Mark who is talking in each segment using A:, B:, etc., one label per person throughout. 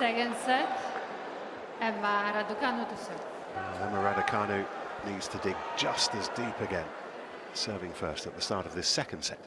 A: Second set, Emma Raducanu to serve.
B: Emma Raducanu needs to dig just as deep again, serving first at the start of this second set.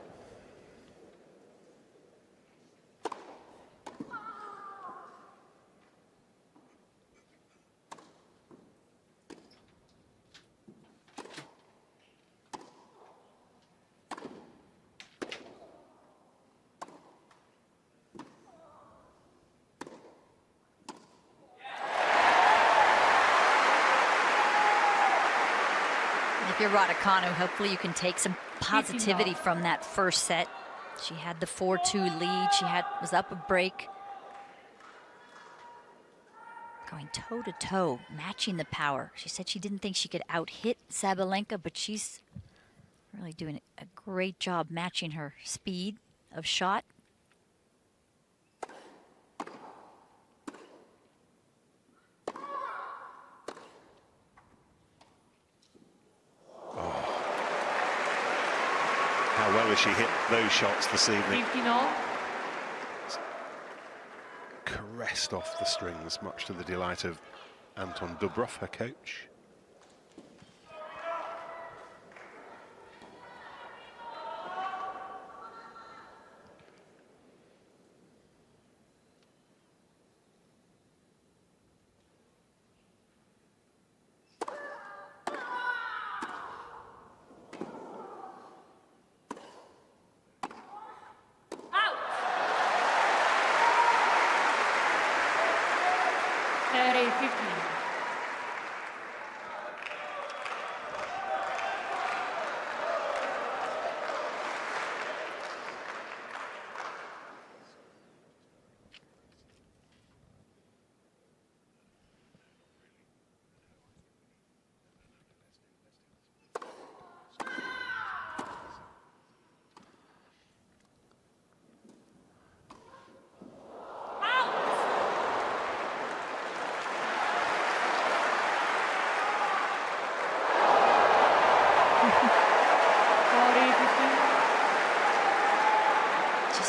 C: If you're Raducanu, hopefully you can take some positivity from that first set. She had the 4-2 lead. She was up a break. Going toe-to-toe, matching the power. She said she didn't think she could out-hit Sabalenka, but she's really doing a great job matching her speed of shot.
B: How well has she hit those shots this evening?
A: 15-all.
B: Caressed off the strings, much to the delight of Anton Dubrov, her coach.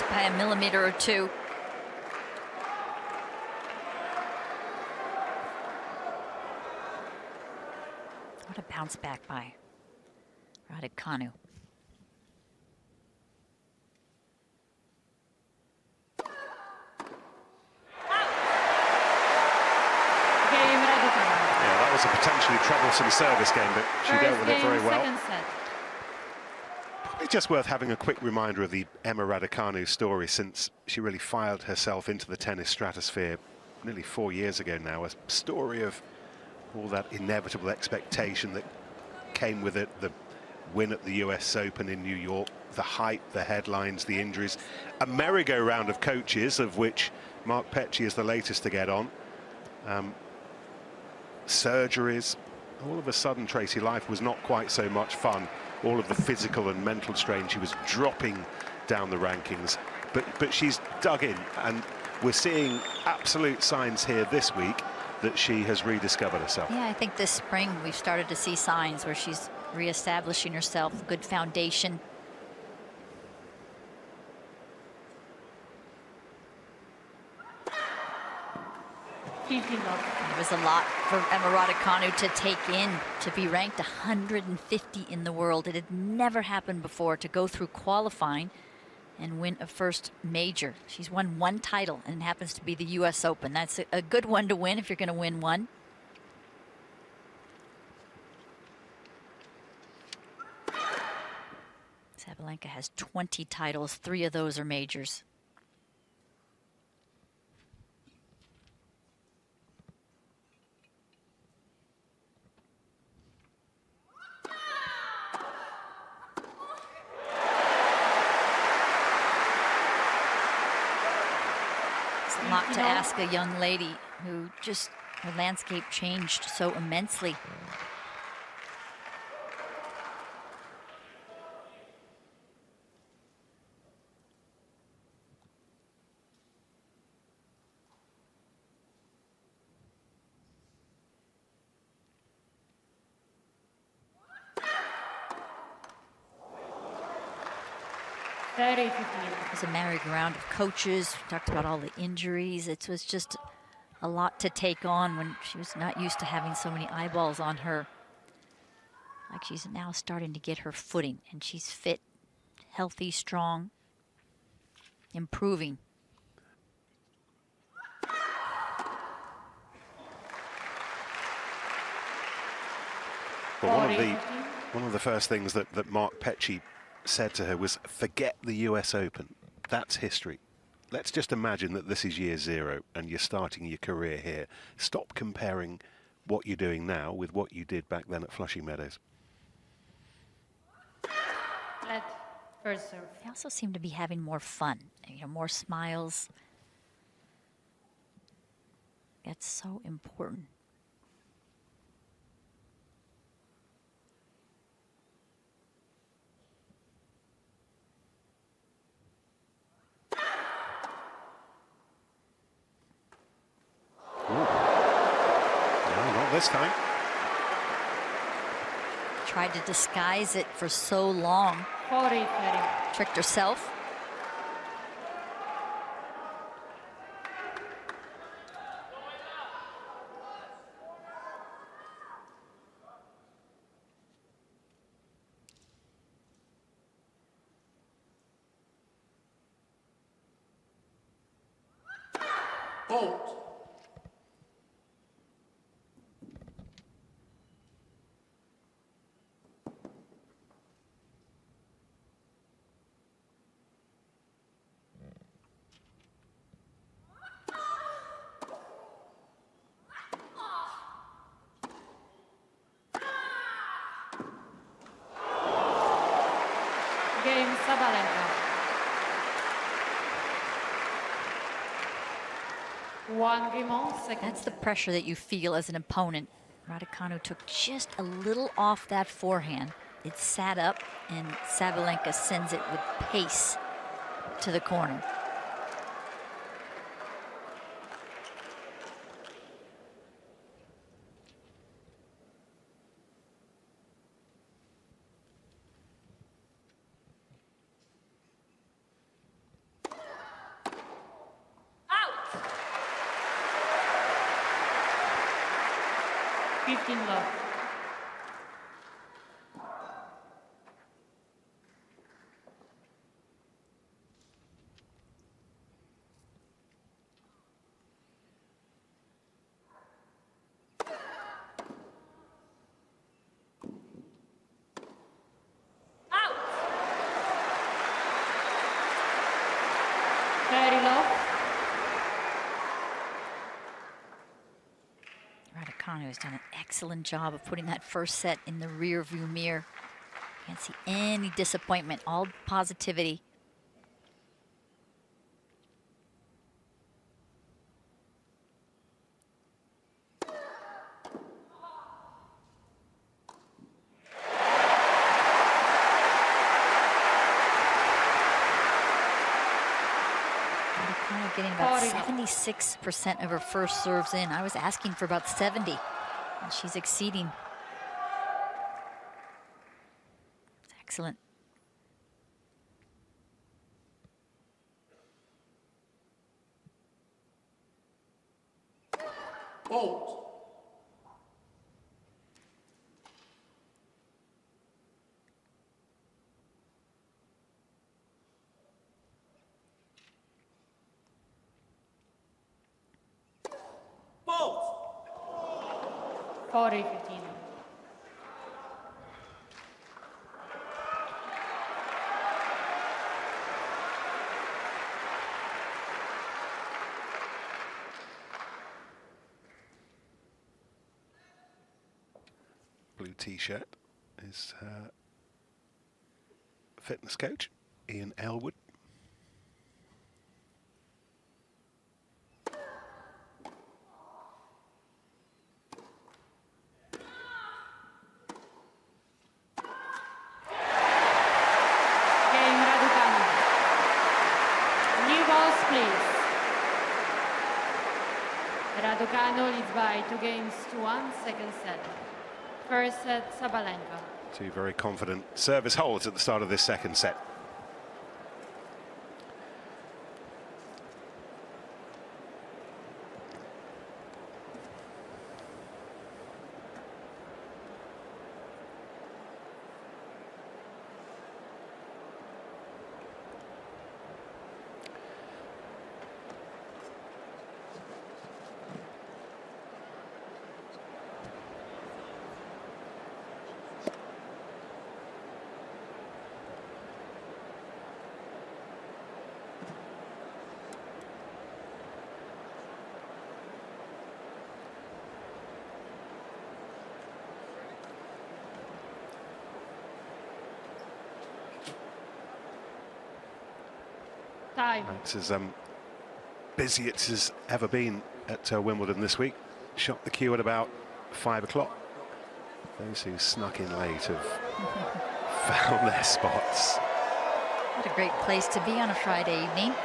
C: By a millimeter or two. What a bounce back by Raducanu.
B: Yeah, that was a potentially troublesome service game, but she dealt with it very well. It's just worth having a quick reminder of the Emma Raducanu story, since she really filed herself into the tennis stratosphere nearly 4 years ago now. A story of all that inevitable expectation that came with it, the win at the US Open in New York, the hype, the headlines, the injuries, a merry-go-round of coaches, of which Mark Petchey is the latest to get on, surgeries. All of a sudden, Tracy, life was not quite so much fun. All of the physical and mental strain, she was dropping down the rankings, but she's dug in, and we're seeing absolute signs here this week that she has rediscovered herself.
C: Yeah, I think this spring we've started to see signs where she's reestablishing herself, good foundation. It was a lot for Emma Raducanu to take in, to be ranked 150 in the world. It had never happened before to go through qualifying and win a first major. She's won one title, and it happens to be the US Open. That's a good one to win if you're going to win one. Sabalenka has 20 titles. 3 of those are majors. A lot to ask a young lady who just, her landscape changed so immensely. It was a merry-go-round of coaches. We talked about all the injuries. It was just a lot to take on when she was not used to having so many eyeballs on her. Like she's now starting to get her footing, and she's fit, healthy, strong, improving.
B: Well, one of the first things that Mark Petchey said to her was, forget the US Open. That's history. Let's just imagine that this is year zero and you're starting your career here. Stop comparing what you're doing now with what you did back then at Flushing Meadows.
A: First serve.
C: They also seem to be having more fun, more smiles. That's so important.
B: This time.
C: Tried to disguise it for so long.
A: 40-30.
C: Tricked herself.
D: Fault.
A: Game Sabalenka. 1 game on, second.
C: That's the pressure that you feel as an opponent. Raducanu took just a little off that forehand. It sat up, and Sabalenka sends it with pace to the corner.
A: Out! 15 love. Out! 30 love.
C: Raducanu has done an excellent job of putting that first set in the rear view mirror. Can't see any disappointment, all positivity. Raducanu getting about 76% of her first serves in. I was asking for about 70, and she's exceeding. It's excellent.
D: Fault. Fault.
A: 40-15.
B: Blue t-shirt is fitness coach Ian Elwood.
A: Game Raducanu. New balls, please. Raducanu leads by 2 games to 1, second set. First set, Sabalenka.
B: Two very confident service holds at the start of this second set.
A: Time.
B: It's as busy as it's ever been at Wimbledon this week. Shot the queue at about 5 o'clock. Those who snuck in late have found their spots.
C: What a great place to be on a Friday evening.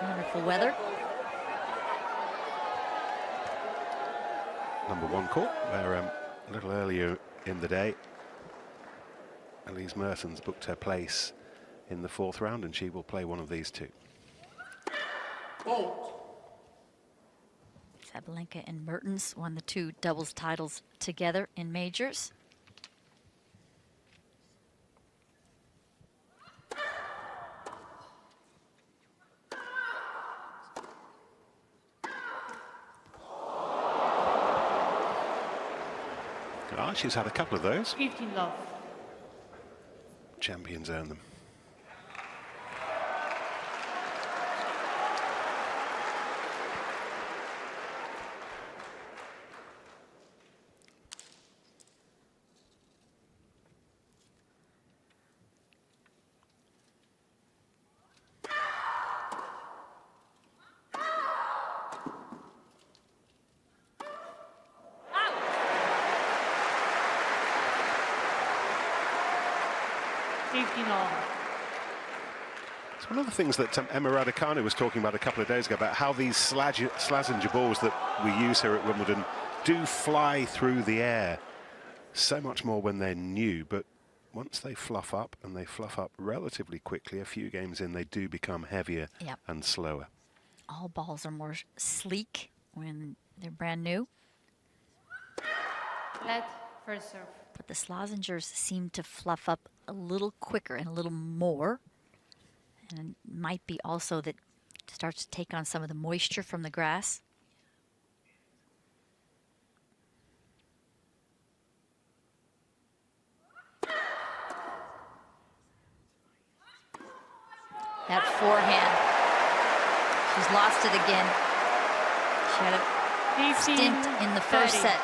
C: Wonderful weather.
B: Number 1 court, where a little earlier in the day, Elise Mertens booked her place in the 4th round, and she will play one of these two.
D: Fault.
C: Sabalenka and Mertens won the 2 doubles titles together in majors.
B: She's had a couple of those.
A: 15 love.
B: Champions earn them. It's one of the things that Emma Raducanu was talking about a couple of days ago, about how these Slazenger balls that we use here at Wimbledon do fly through the air so much more when they're new, but once they fluff up, and they fluff up relatively quickly, a few games in, they do become heavier and slower.
C: All balls are more sleek when they're brand new.
A: Let first serve.
C: But the Slazengers seem to fluff up a little quicker and a little more. And it might be also that it starts to take on some of the moisture from the grass. That forehand, she's lost it again. She had a stint in the first set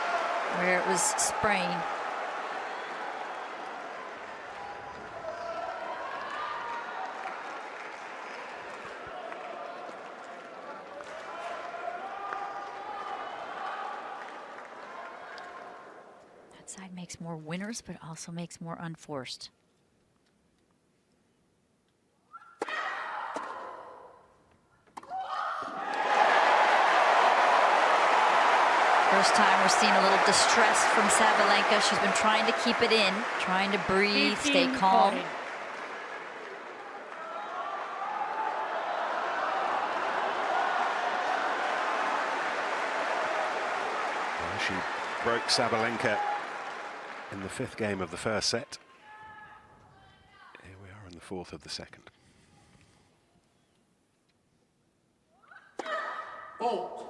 C: where it was sprained. That side makes more winners, but also makes more unforced. First time we're seeing a little distress from Sabalenka. She's been trying to keep it in, trying to breathe, stay calm.
B: She broke Sabalenka in the 5th game of the first set. Here we are in the 4th of the second.
D: Fault.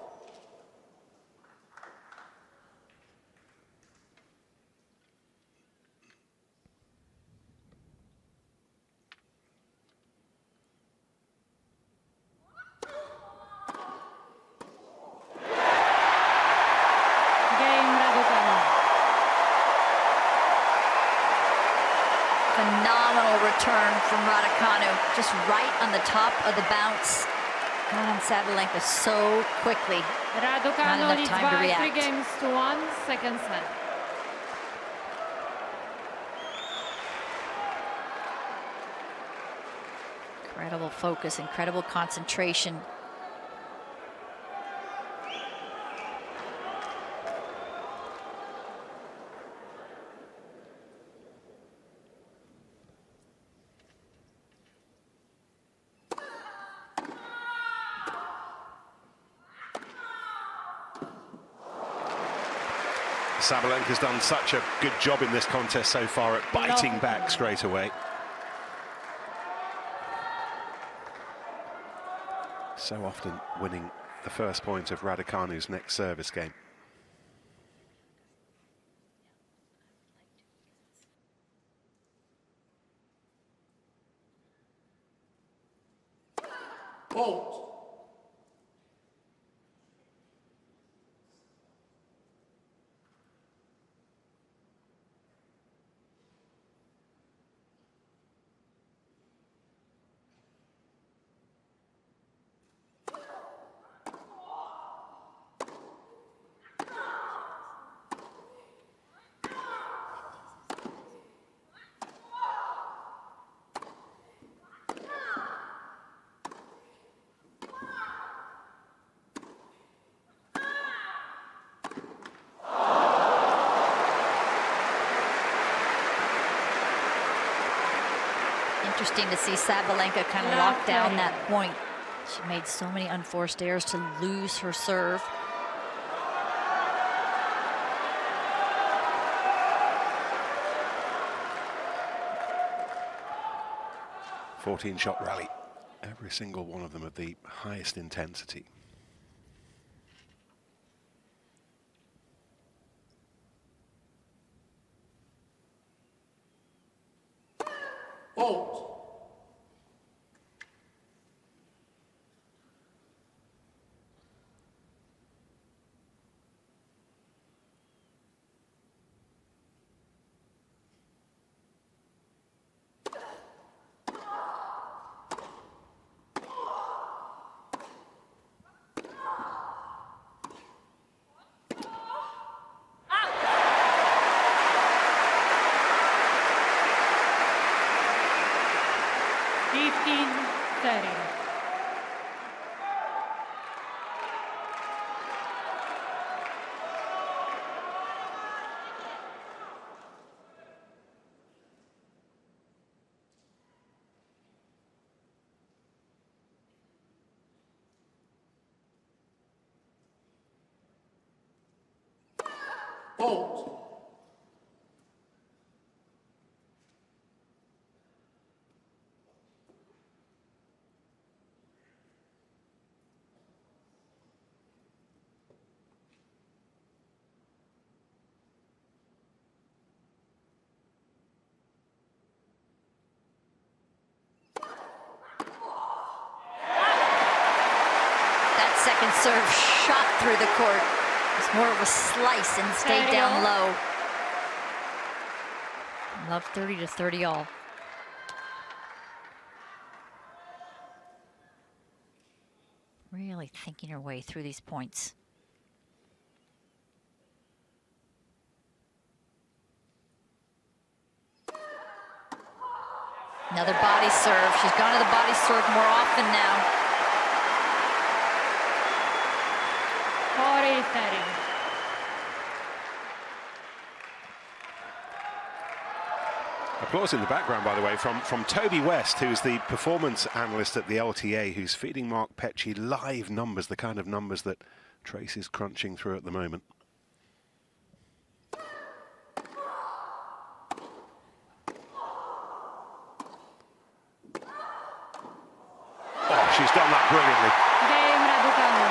C: Phenomenal return from Raducanu, just right on the top of the bounce. Got on Sabalenka so quickly.
A: Raducanu leads
C: time to
A: by
C: react.
A: 3 games to 1, second set.
C: Incredible focus, incredible concentration.
B: Sabalenka's done such a good job in this contest so far at biting back straight away. So often winning the first point of Raducanu's next service game.
D: Fault.
C: Interesting to see Sabalenka kind of lock down that point. She made so many unforced errors to lose her serve.
B: Fourteen-shot rally. Every single one of them at the highest intensity.
D: Fault. Fault.
C: That second serve shot through the court. It's more of a slice and stayed down low. Love 30-30 all. Really thinking her way through these points. Another body serve. She's gone to the body serve more often now.
A: 40-30.
B: Applause in the background, by the way, from Toby West, who's the performance analyst at the LTA, who's feeding Mark Petchey live numbers, the kind of numbers that Trace is crunching through at the moment. Oh, she's done that brilliantly.
A: Game Raducanu.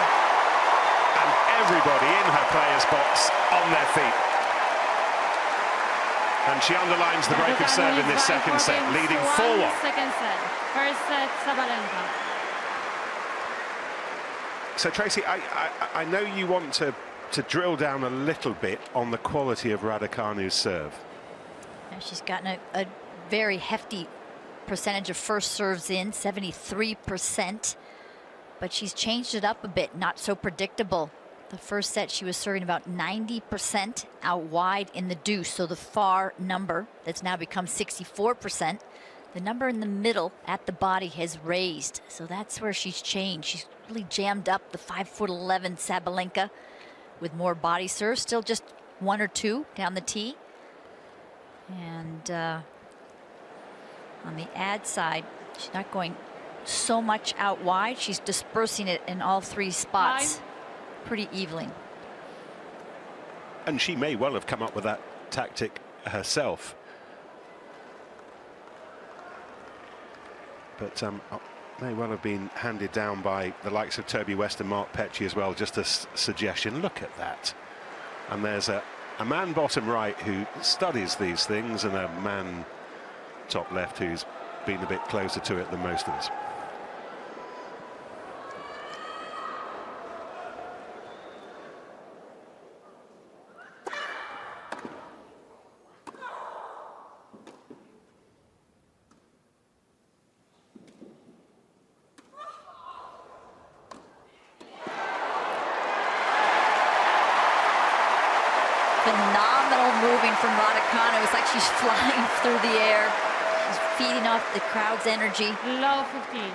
B: And everybody in her player's box on their feet. And she underlines the break of serve in this second set, leading 4-1.
A: Second set. First set, Sabalenka.
B: So, Tracy, I know you want to drill down a little bit on the quality of Raducanu's serve.
C: And she's gotten a very hefty percentage of first serves in, 73%. But she's changed it up a bit, not so predictable. The first set, she was serving about 90% out wide in the deuce, so the far number that's now become 64%. The number in the middle at the body has raised, so that's where she's changed. She's really jammed up the 5'11" Sabalenka with more body serve, still just 1 or 2 down the tee. And on the ad side, she's not going so much out wide. She's dispersing it in all 3 spots pretty evenly.
B: And she may well have come up with that tactic herself. But may well have been handed down by the likes of Toby West and Mark Petchey as well. Just a suggestion, look at that. And there's a man bottom right who studies these things, and a man top left who's been a bit closer to it than most of us.
C: Phenomenal moving from Raducanu. It's like she's flying through the air. She's feeding off the crowd's energy.
A: Low 15.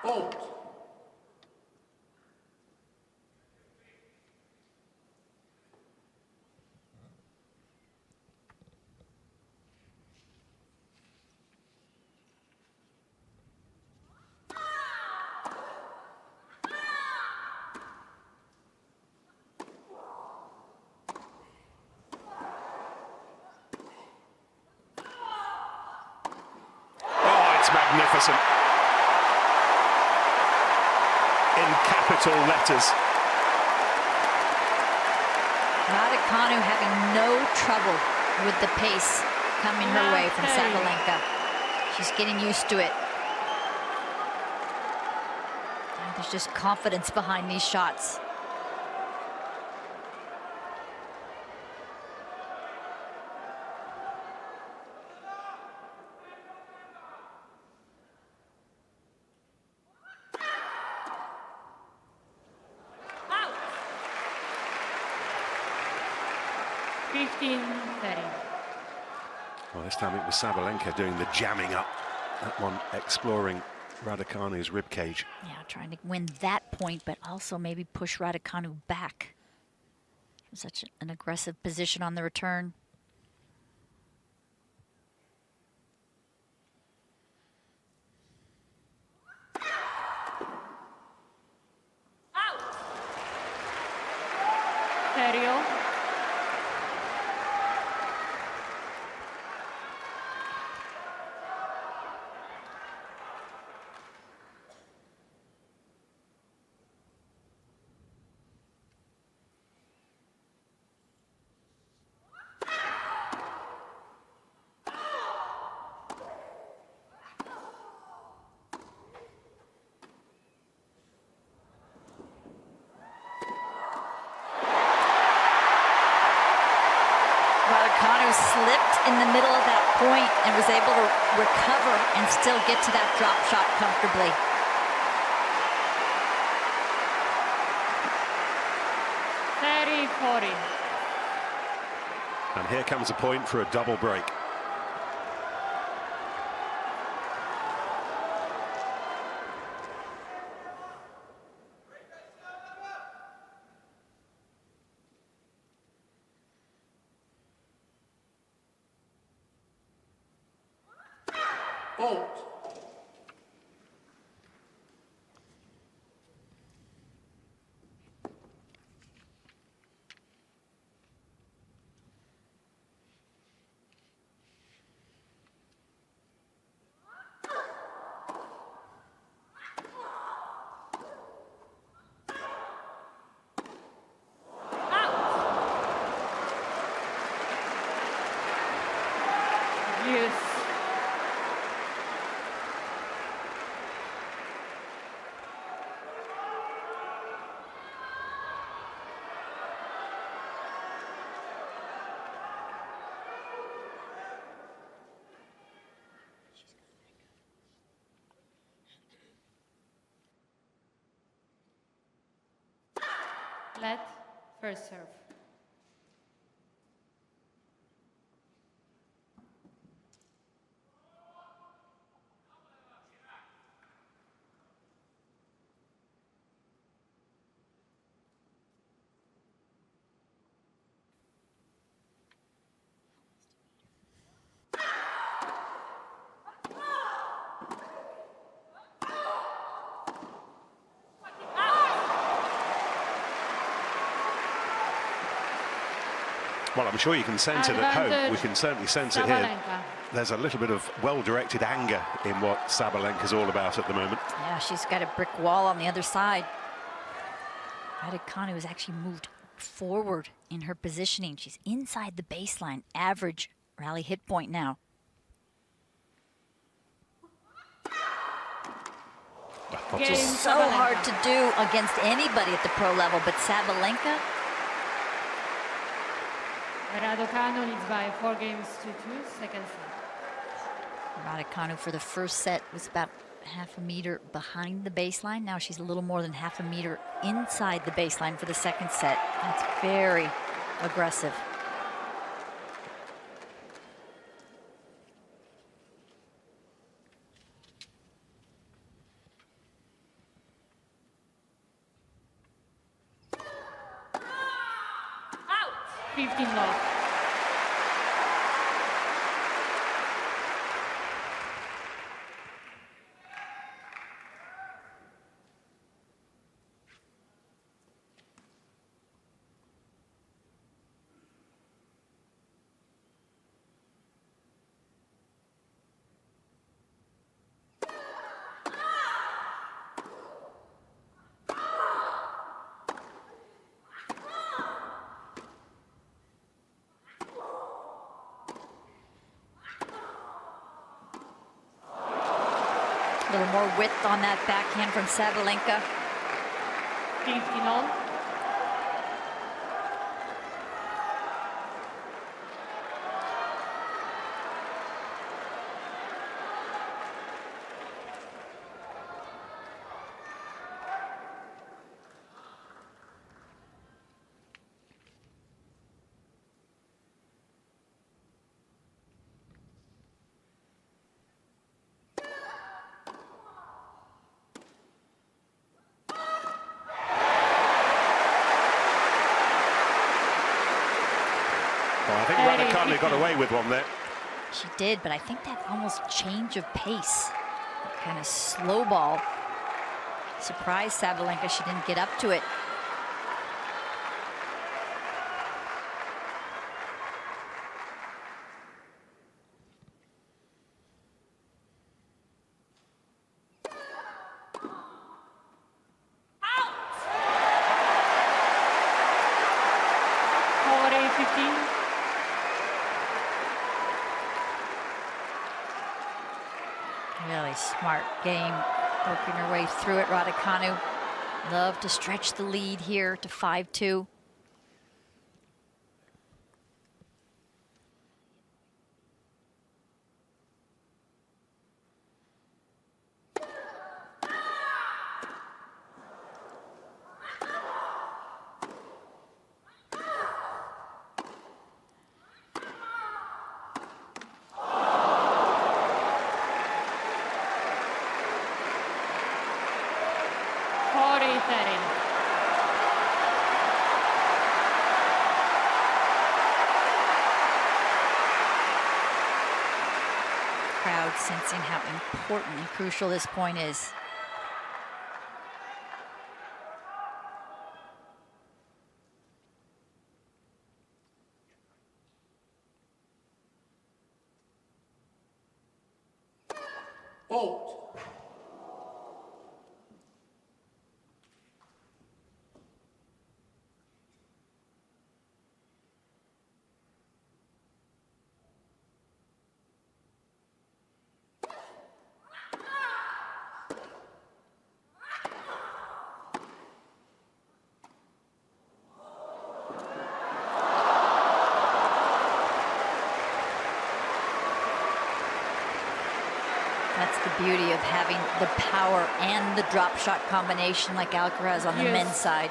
D: Fault.
B: It's magnificent. In capital letters.
C: Raducanu having no trouble with the pace coming her way from Sabalenka. She's getting used to it. And there's just confidence behind these shots.
A: Out. 15-30.
B: Well, this time it was Sabalenka doing the jamming up. That one exploring Raducanu's ribcage.
C: Yeah, trying to win that point, but also maybe push Raducanu back. Such an aggressive position on the return.
A: Out. Serio.
C: Raducanu slipped in the middle of that point and was able to recover and still get to that drop shot comfortably.
B: And here comes a point for a double break.
D: Fault.
A: Yes. Let first serve.
B: Well, I'm sure you can sense it at home.
A: Advantage,
B: We can certainly sense it here.
A: Sabalenka.
B: There's a little bit of well-directed anger in what Sabalenka's all about at the moment.
C: Yeah, she's got a brick wall on the other side. Raducanu has actually moved forward in her positioning. She's inside the baseline, average rally hit point now.
A: Game
C: So
A: Sabalenka.
C: hard to do against anybody at the pro level, but Sabalenka,
A: Raducanu leads by 4 games to 2, second set.
C: Raducanu for the first set was about half a meter behind the baseline. Now she's a little more than half a meter inside the baseline for the second set. That's very aggressive.
A: 15 love.
C: A little more width on that backhand from Sabalenka.
A: 15 all.
B: Well, I think Raducanu got away with one there.
C: She did, but I think that almost change of pace, that kind of slow ball, surprised Sabalenka. She didn't get up to it. Really smart game, working her way through it. Raducanu love to stretch the lead here to 5-2. Crowd sensing how important and crucial this point is.
D: Fault.
C: That's the beauty of having the power and the drop shot combination like Alcaraz on the men's side.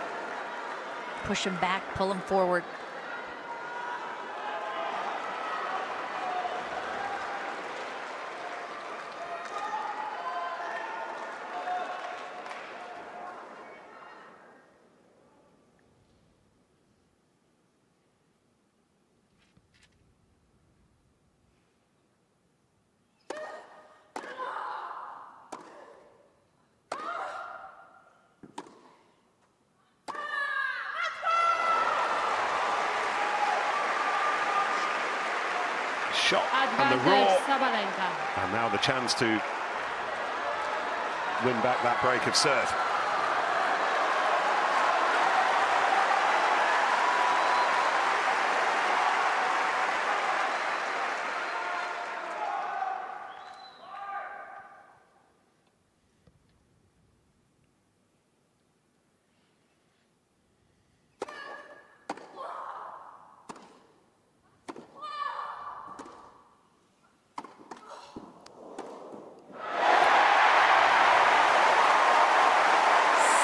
C: Push him back, pull him forward.
B: Shot and the raw,
A: Sabalenka.
B: and now the chance to win back that break of serve.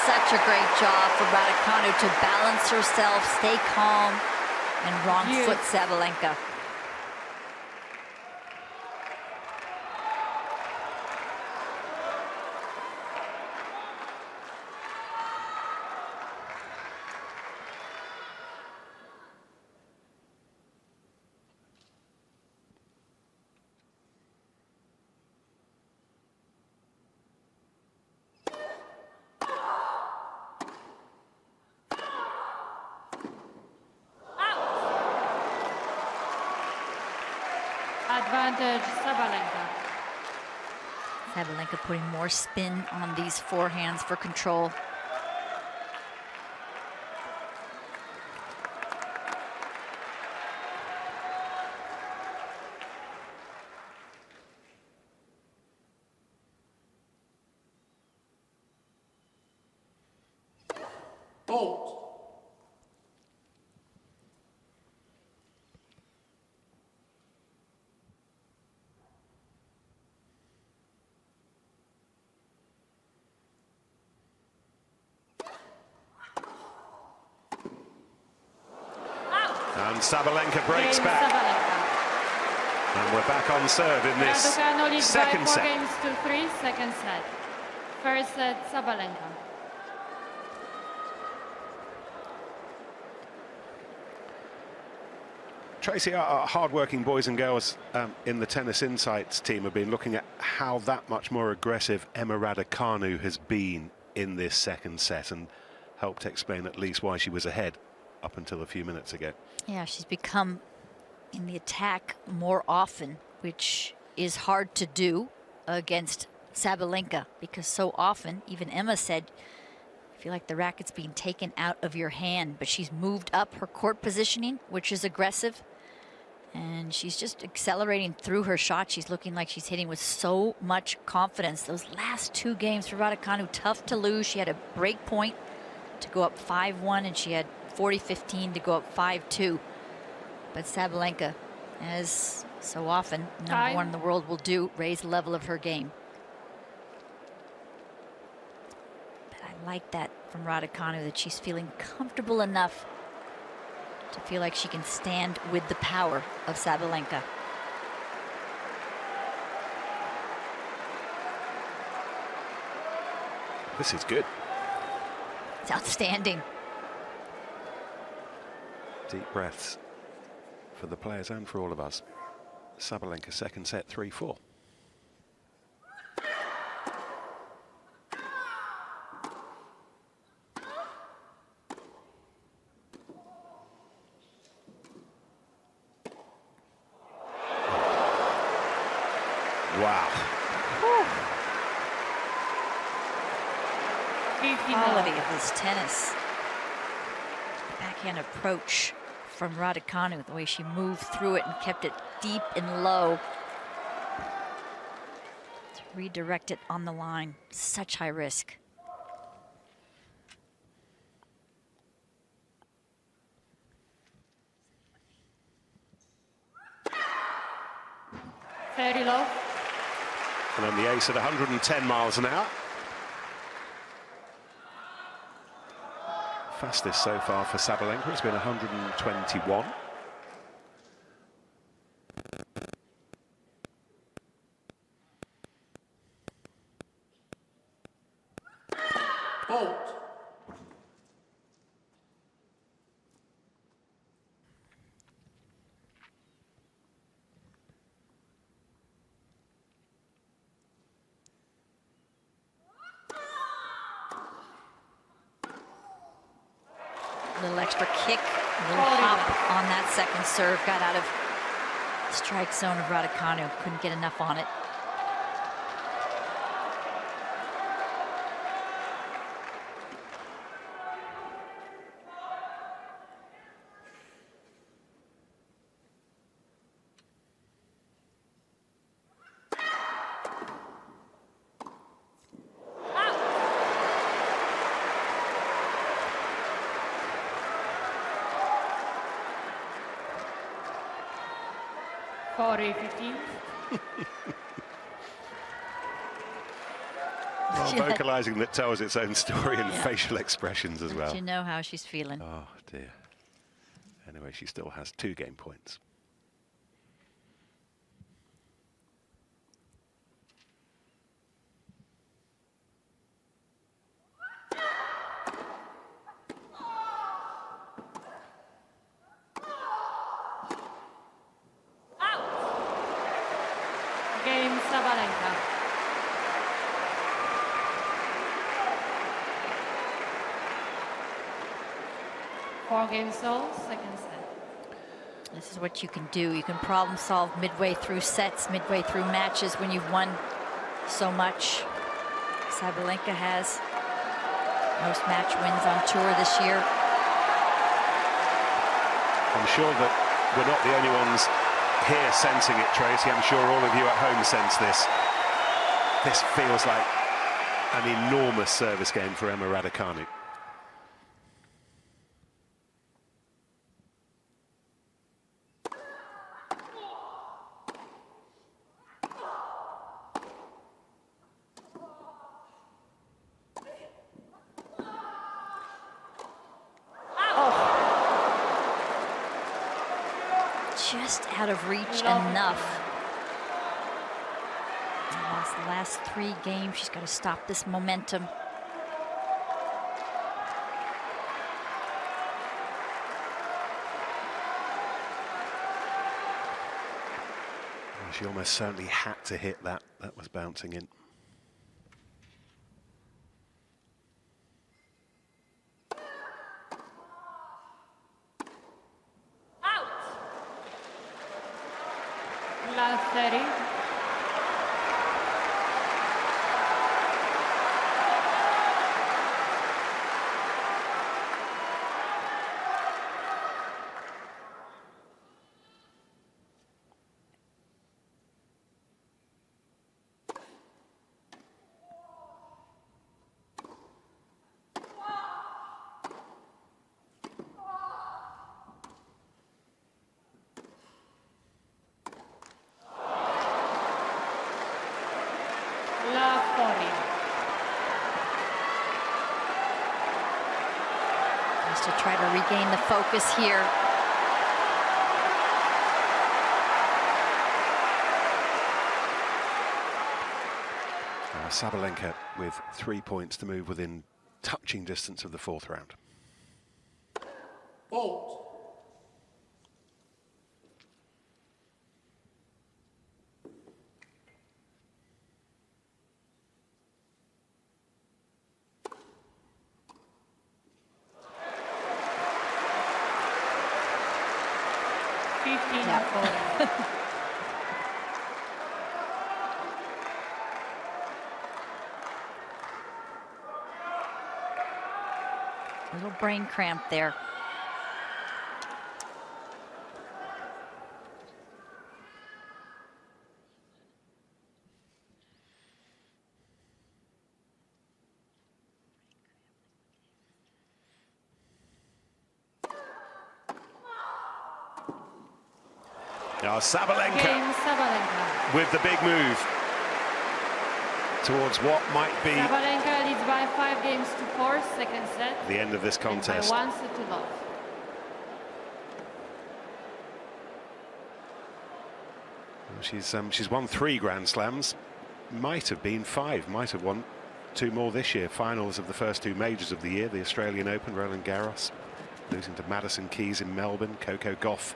C: Such a great job for Raducanu to balance herself, stay calm, and wrong foot Sabalenka.
A: Advantage Sabalenka.
C: Sabalenka putting more spin on these forehands for control.
D: Fault.
B: And Sabalenka breaks
A: Game
B: back.
A: Sabalenka.
B: And we're back on serve in this
A: Raducanu leads by
B: second
A: 4
B: set.
A: games to 3, second set. First set, Sabalenka.
B: Tracy, our hard-working boys and girls in the Tennis Insights team have been looking at how that much more aggressive Emma Raducanu has been in this second set and helped explain at least why she was ahead up until a few minutes ago.
C: Yeah, she's become in the attack more often, which is hard to do against Sabalenka, because so often, even Emma said, I feel like the racket's being taken out of your hand, but she's moved up her court positioning, which is aggressive, and she's just accelerating through her shot. She's looking like she's hitting with so much confidence. Those last 2 games for Raducanu, tough to lose. She had a break point to go up 5-1, and she had 40-15 to go up 5-2. But Sabalenka, as so often number 1 in the world will do, raise the level of her game. But I like that from Raducanu, that she's feeling comfortable enough to feel like she can stand with the power of Sabalenka.
B: This is good.
C: It's outstanding.
B: Deep breaths for the players and for all of us. Sabalenka second set 3-4. Wow.
C: Quality of this tennis. Backhand approach from Raducanu, the way she moved through it and kept it deep and low to redirect it on the line. Such high risk.
A: Very low.
B: And then the ace at 110 miles an hour. Fastest so far for Sabalenka has been 121.
D: Fault.
C: Little extra kick, a little hop on that second serve. Got out of strike zone of Raducanu. Couldn't get enough on it.
B: Well, vocalizing that tells its own story and facial expressions as well.
C: You know how she's feeling.
B: Oh dear. Anyway, she still has 2 game points.
A: Game Sabalenka. Four games all, second set.
C: This is what you can do. You can problem solve midway through sets, midway through matches when you've won so much. Sabalenka has most match wins on tour this year.
B: I'm sure that we're not the only ones here sensing it, Tracy. I'm sure all of you at home sense this. This feels like an enormous service game for Emma Raducanu.
C: Just out of reach enough. Lost the last 3 games. She's got to stop this momentum.
B: She almost certainly had to hit that. That was bouncing in.
A: Love 30. Love 40.
C: Just to try to regain the focus here.
B: Sabalenka with 3 points to move within touching distance of the 4th round.
D: Fault.
C: Little brain cramp there.
B: Now Sabalenka with the big move towards what might be
A: Sabalenka leads by 5 games to 4, second set.
B: the end of this contest.
A: And by 1 set to love.
B: She's won 3 Grand Slams, might have been 5, might have won 2 more this year. Finals of the first 2 majors of the year, the Australian Open, Roland Garros, losing to Madison Keys in Melbourne, Coco Gauff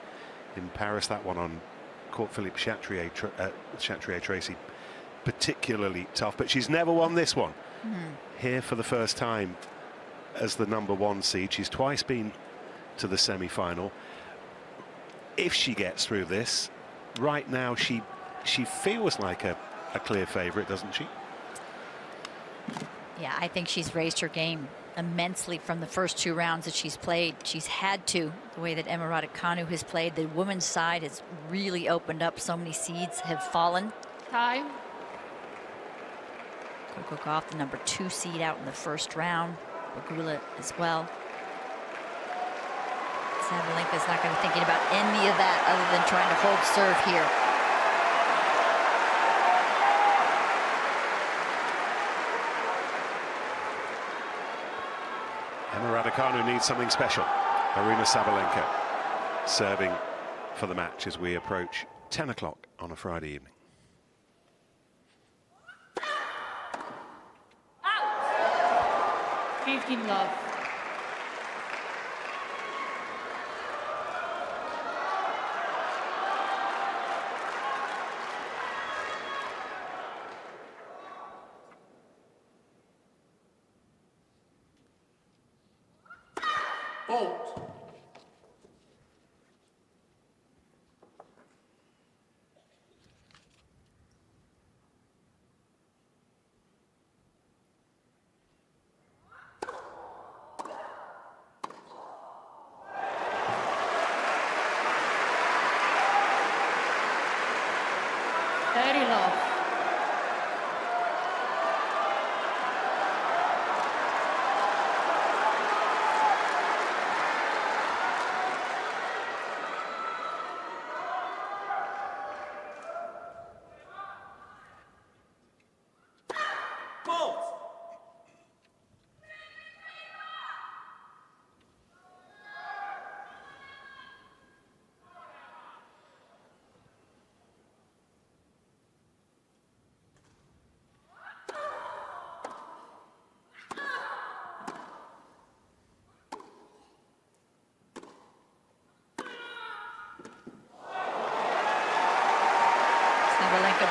B: in Paris, that one on court Philippe Chatrier, Tracy, particularly tough, but she's never won this one. Here for the first time as the #1 seed. She's twice been to the semi-final. If she gets through this, right now she feels like a clear favourite, doesn't she?
C: Yeah, I think she's raised her game immensely from the first 2 rounds that she's played. She's had to, the way that Emma Raducanu has played. The women's side has really opened up. So many seeds have fallen.
A: Time.
C: Coco Gauff, the #2 seed, out in the first round. Bagula as well. Sabalenka's not going to be thinking about any of that other than trying to hold serve here.
B: Emma Raducanu needs something special. Aryna Sabalenka serving for the match as we approach 10 o'clock on a Friday evening.
A: Out. 15 love.
D: Fault.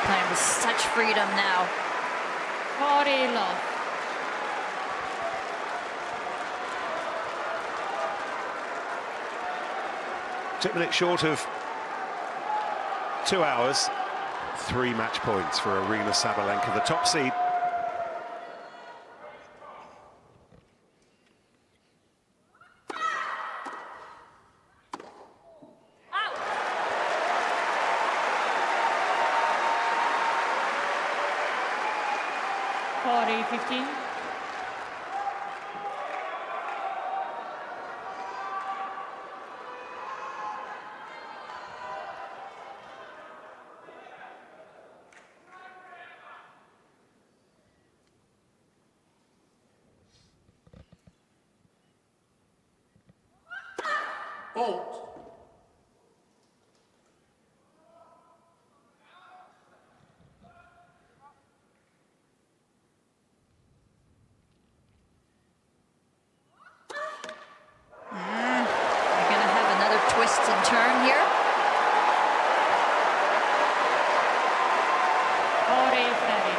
C: playing with such freedom now.
A: 40 love.
B: Took minutes short of 2 hours. 3 match points for Aryna Sabalenka, the top seed.
A: Out. 40-15.
D: Out.
C: You're going to have another twist and turn here.
A: 40-30.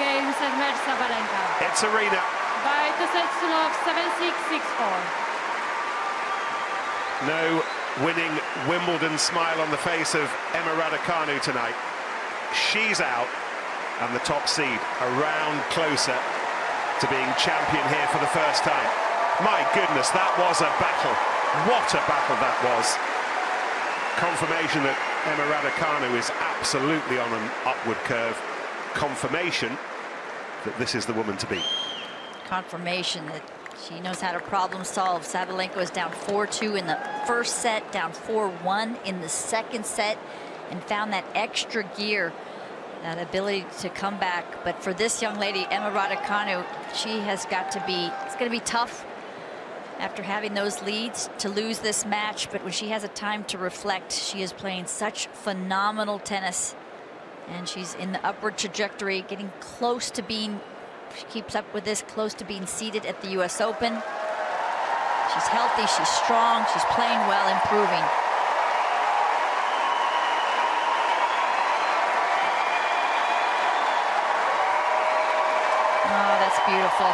A: Game set match Sabalenka.
B: It's Aryna.
A: By 2 sets to love, 7-6, 6-4.
B: No winning Wimbledon smile on the face of Emma Raducanu tonight. She's out, and the top seed a round closer to being champion here for the first time. My goodness, that was a battle. What a battle that was. Confirmation that Emma Raducanu is absolutely on an upward curve. Confirmation that this is the woman to beat.
C: Confirmation that she knows how to problem solve. Sabalenka was down 4-2 in the first set, down 4-1 in the second set, and found that extra gear, that ability to come back. But for this young lady, Emma Raducanu, she has got to be, it's going to be tough after having those leads to lose this match. But when she has a time to reflect, she is playing such phenomenal tennis. And she's in the upward trajectory, getting close to being, she keeps up with this, close to being seated at the US Open. She's healthy, she's strong, she's playing well, improving. Oh, that's beautiful.